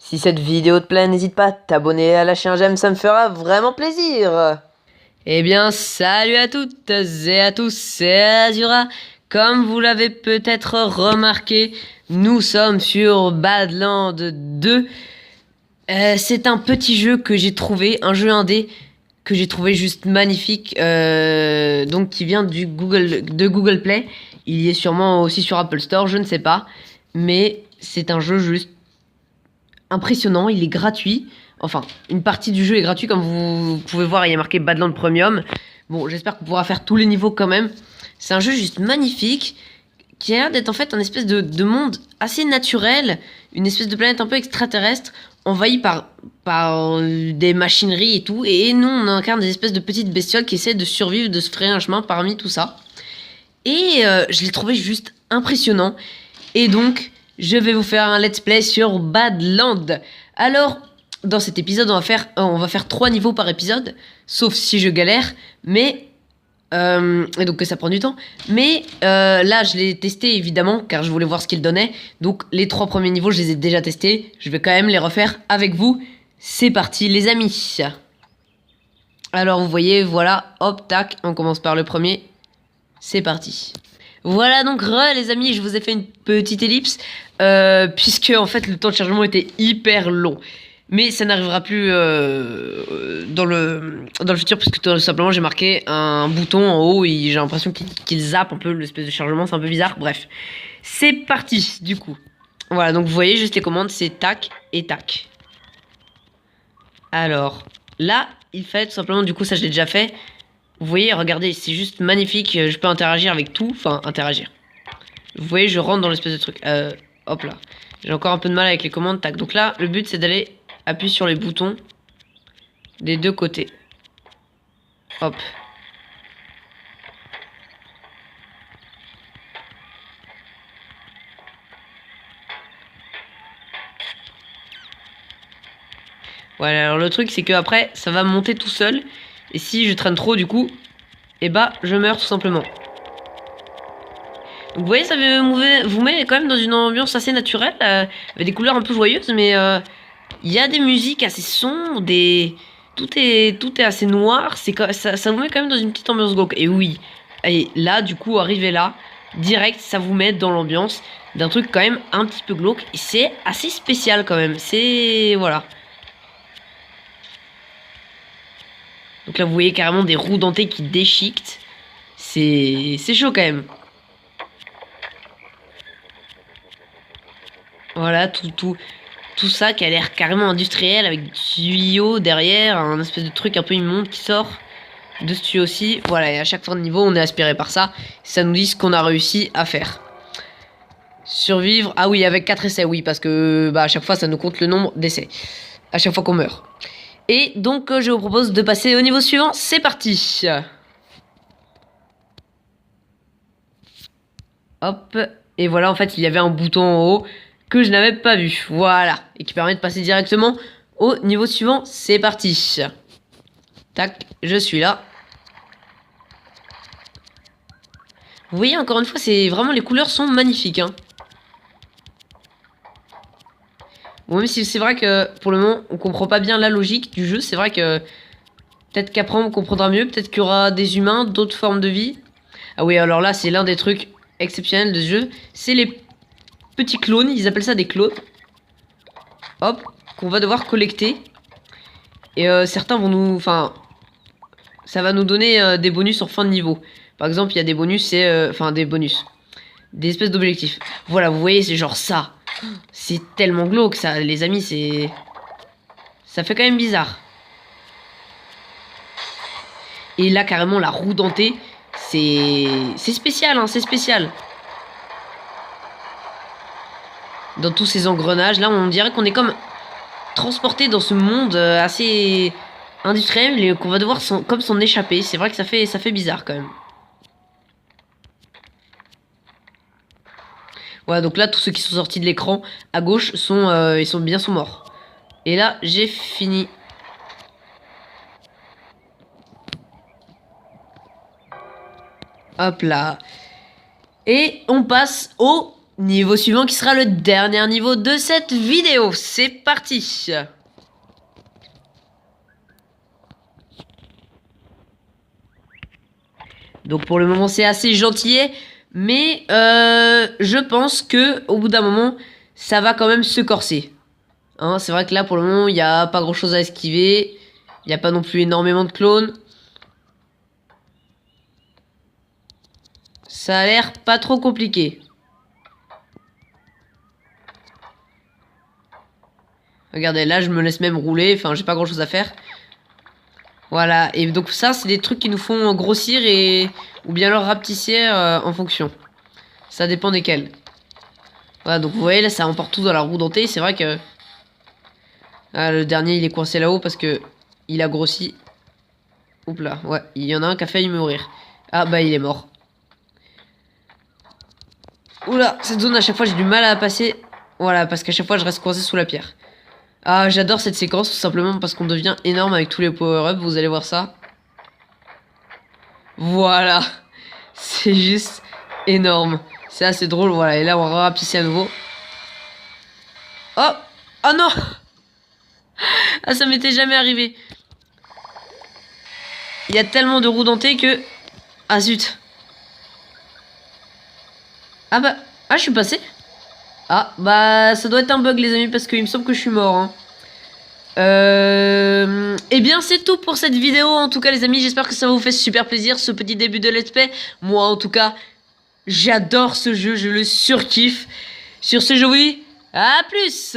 Si cette vidéo te plaît, n'hésite pas à t'abonner et à lâcher un j'aime, ça me fera vraiment plaisir. Eh bien, salut à toutes et à tous, c'est Azura. Comme vous l'avez peut-être remarqué, nous sommes sur Badland 2. C'est un petit jeu que j'ai trouvé, un jeu indé que j'ai trouvé juste magnifique, donc qui vient de Google Play. Il y est sûrement aussi sur Apple Store, je ne sais pas, mais c'est un jeu juste impressionnant, il est gratuit. Enfin, une partie du jeu est gratuite, comme vous pouvez voir, il y a marqué Badland Premium. Bon, j'espère qu'on pourra faire tous les niveaux quand même. C'est un jeu juste magnifique, qui a l'air d'être en fait un espèce de monde assez naturel, une espèce de planète un peu extraterrestre, envahie par des machineries et tout. Et nous, on incarne des espèces de petites bestioles qui essaient de survivre, de se frayer un chemin parmi tout ça. Et je l'ai trouvé juste impressionnant. Et donc, je vais vous faire un let's play sur Badland. Alors, dans cet épisode, on va faire 3 niveaux par épisode, sauf si je galère, mais... et donc que ça prend du temps. Mais là, je l'ai testé évidemment, car je voulais voir ce qu'il donnait. Donc les 3 premiers niveaux, je les ai déjà testés. Je vais quand même les refaire avec vous. C'est parti les amis. Alors vous voyez, voilà, hop, tac, on commence par le premier. C'est parti. Voilà donc les amis, je vous ai fait une petite ellipse puisque en fait le temps de chargement était hyper long. Mais ça n'arrivera plus dans le futur puisque tout simplement j'ai marqué un bouton en haut et j'ai l'impression qu'il zappe un peu l'espèce de chargement, c'est un peu bizarre. Bref, c'est parti du coup. Voilà, donc vous voyez juste les commandes, c'est tac et tac. Alors là, il fait tout simplement, du coup ça je l'ai déjà fait. Vous voyez, regardez, c'est juste magnifique. Je peux interagir avec tout. Enfin, interagir. Vous voyez, je rentre dans l'espèce de truc. Hop là. J'ai encore un peu de mal avec les commandes. Tac. Donc là, le but, c'est d'aller appuyer sur les boutons des deux côtés. Hop. Voilà, alors le truc, c'est que après, ça va monter tout seul. Et si je traîne trop, du coup, eh bah, je meurs tout simplement. Donc vous voyez, ça vous met quand même dans une ambiance assez naturelle, avec des couleurs un peu joyeuses, mais il y a des musiques assez sombres, tout est assez noir, ça vous met quand même dans une petite ambiance glauque. Et oui, et là, du coup, arrivé là, direct, ça vous met dans l'ambiance d'un truc quand même un petit peu glauque, et c'est assez spécial quand même, c'est... voilà. Donc là, vous voyez carrément des roues dentées qui déchiquetent, c'est chaud quand même. Voilà, tout ça qui a l'air carrément industriel avec des tuyaux derrière, un espèce de truc un peu immonde qui sort de ce tuyau aussi. Voilà, et à chaque fin de niveau, on est aspiré par ça. Ça nous dit ce qu'on a réussi à faire. Survivre, ah oui, avec 4 essais, oui, parce que bah, à chaque fois, ça nous compte le nombre d'essais. À chaque fois qu'on meurt. Et donc, je vous propose de passer au niveau suivant. C'est parti. Hop. Et voilà, en fait, il y avait un bouton en haut que je n'avais pas vu. Voilà. Et qui permet de passer directement au niveau suivant. C'est parti. Tac, je suis là. Vous voyez, encore une fois, c'est vraiment... les couleurs sont magnifiques. Hein. Bon, même si c'est vrai que, pour le moment, on comprend pas bien la logique du jeu. C'est vrai que... peut-être qu'après, on comprendra mieux. Peut-être qu'il y aura des humains, d'autres formes de vie. Ah oui, alors là, c'est l'un des trucs exceptionnels de ce jeu. C'est les petits clones. Ils appellent ça des clones. Hop, qu'on va devoir collecter. Et certains vont nous... enfin, ça va nous donner des bonus en fin de niveau. Par exemple, il y a des bonus, c'est... enfin, des bonus. Des espèces d'objectifs. Voilà, vous voyez, c'est genre ça. C'est tellement glauque, ça, les amis, c'est... ça fait quand même bizarre. Et là, carrément, la roue dentée, c'est spécial, hein, c'est spécial. Dans tous ces engrenages, là, on dirait qu'on est comme transporté dans ce monde assez industriel et qu'on va devoir comme s'en échapper. C'est vrai que ça fait bizarre quand même. Voilà, donc là, tous ceux qui sont sortis de l'écran à gauche ils sont morts. Et là, j'ai fini. Hop là. Et on passe au Niveau suivant qui sera le dernier niveau de cette vidéo. C'est parti. Donc pour le moment c'est assez gentillet. Mais je pense que au bout d'un moment, ça va quand même se corser. Hein, c'est vrai que là pour le moment, il n'y a pas grand chose à esquiver. Il n'y a pas non plus énormément de clones. Ça a l'air pas trop compliqué. Regardez, là je me laisse même rouler. Enfin, j'ai pas grand chose à faire. Voilà, et donc ça c'est des trucs qui nous font grossir et ou bien leur rapetisser en fonction. Ça dépend desquels. Voilà, donc vous voyez là ça emporte tout dans la roue dentée. C'est vrai que ah, le dernier il est coincé là-haut parce que il a grossi. Oups là, ouais, il y en a un qui a failli mourir. Ah bah il est mort. Oula, cette zone à chaque fois j'ai du mal à passer. Voilà, parce qu'à chaque fois je reste coincé sous la pierre. Ah, j'adore cette séquence tout simplement parce qu'on devient énorme avec tous les power-ups, vous allez voir ça. Voilà. C'est juste énorme. C'est assez drôle, voilà. Et là, on va rapetisser à nouveau. Oh! Oh non! Ah, ça m'était jamais arrivé. Il y a tellement de roues dentées que... Ah, zut. Ah bah... Ah, je suis passé. Ah, bah, ça doit être un bug, les amis, parce qu'il me semble que je suis mort, hein. Eh bien c'est tout pour cette vidéo. En tout cas les amis, j'espère que ça vous fait super plaisir ce petit début de let's play. Moi en tout cas j'adore ce jeu, je le surkiffe. Sur ce je vous dis à plus.